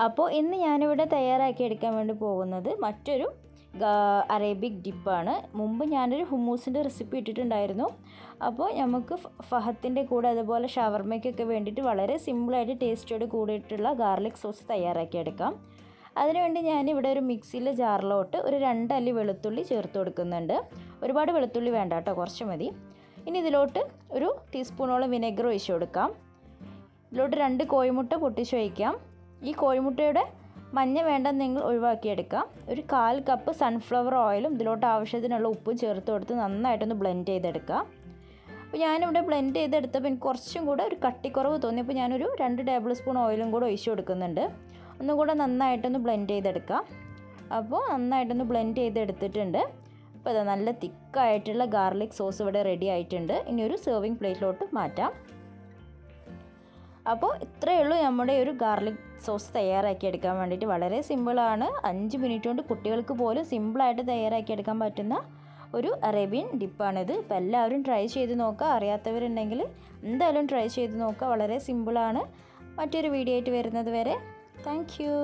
അപ്പോൾ ഇന്ന് ഞാനിവിടെ തയ്യാറാക്കി എടുക്കാൻ വേണ്ടി പോകുന്നത് മറ്റൊരു അറേബ്യക് ഡിപ്പാണ്. മുമ്പ് ഞാനൊരു ഹുമ്മൂസിൻ്റെ റെസിപ്പി ഇട്ടിട്ടുണ്ടായിരുന്നു. അപ്പോൾ നമുക്ക് ഫഹത്തിൻ്റെ കൂടെ അതുപോലെ ഷവർമയ്ക്കൊക്കെ വേണ്ടിയിട്ട് വളരെ സിമ്പിളായിട്ട് ടേസ്റ്റോട് കൂടിയിട്ടുള്ള ഗാർലിക് സോസ് തയ്യാറാക്കി എടുക്കാം. അതിനുവേണ്ടി ഞാനിവിടെ ഒരു മിക്സിയിലെ ജാറിലോട്ട് ഒരു 2 അല്ലി വെളുത്തുള്ളി ചേർത്ത് കൊടുക്കുന്നുണ്ട്. ഒരുപാട് വെളുത്തുള്ളി വേണ്ട കേട്ടോ, കുറച്ച് മതി. ഇനി ഇതിലോട്ട് ഒരു ടീസ്പൂണോളം വിനെഗർ ഒഴിച്ച് കൊടുക്കാം. ഇതിലോട്ട് 2 കോഴിമുട്ട പൊട്ടിച്ച് വയ്ക്കാം. ഈ കോഴിമുട്ടയുടെ മഞ്ഞ വേണ്ടെന്ന് നിങ്ങൾ ഒഴിവാക്കിയെടുക്കാം. ഒരു 1/4 കപ്പ് സൺഫ്ലവർ ഓയിലും ഇതിലോട്ട് ആവശ്യത്തിനുള്ള ഉപ്പും ചേർത്ത് കൊടുത്ത് നന്നായിട്ടൊന്ന് ബ്ലെൻഡ് ചെയ്തെടുക്കാം. അപ്പോൾ ഞാനിവിടെ ബ്ലെൻഡ് ചെയ്തെടുത്തപ്പോൾ എനിക്ക് കുറച്ചും കൂടെ ഒരു കട്ടിക്കുറവ് തോന്നിയപ്പോൾ ഞാനൊരു 2 ടേബിൾ സ്പൂൺ ഓയിലും കൂടെ ഒഴിച്ച് കൊടുക്കുന്നുണ്ട്. ഒന്നും കൂടെ നന്നായിട്ടൊന്ന് ബ്ലെൻഡ് ചെയ്തെടുക്കാം. അപ്പോൾ നന്നായിട്ടൊന്ന് ബ്ലെൻഡ് ചെയ്തെടുത്തിട്ടുണ്ട്. അപ്പോൾ അത് നല്ല തിക്കായിട്ടുള്ള ഗാർലിക് സോസ് ഇവിടെ റെഡി ആയിട്ടുണ്ട്. ഇനി ഒരു സെർവിങ് പ്ലേറ്റിലോട്ട് മാറ്റാം. അപ്പോൾ ഇത്രയേ ഉള്ളൂ നമ്മുടെ ഒരു ഗാർലിക് സോസ് തയ്യാറാക്കി എടുക്കാൻ വേണ്ടിയിട്ട്. വളരെ സിമ്പിളാണ്. 5 മിനിറ്റ് കൊണ്ട് കുട്ടികൾക്ക് പോലും സിമ്പിളായിട്ട് തയ്യാറാക്കി എടുക്കാൻ പറ്റുന്ന ഒരു അറേബ്യൻ ഡിപ്പാണിത്. ഇപ്പോൾ എല്ലാവരും ട്രൈ ചെയ്ത് നോക്കുക. അറിയാത്തവരുണ്ടെങ്കിൽ എന്തായാലും ട്രൈ ചെയ്ത് നോക്കുക. വളരെ സിമ്പിളാണ്. മറ്റൊരു വീഡിയോ ആയിട്ട് വരുന്നത് വരെ താങ്ക് യു.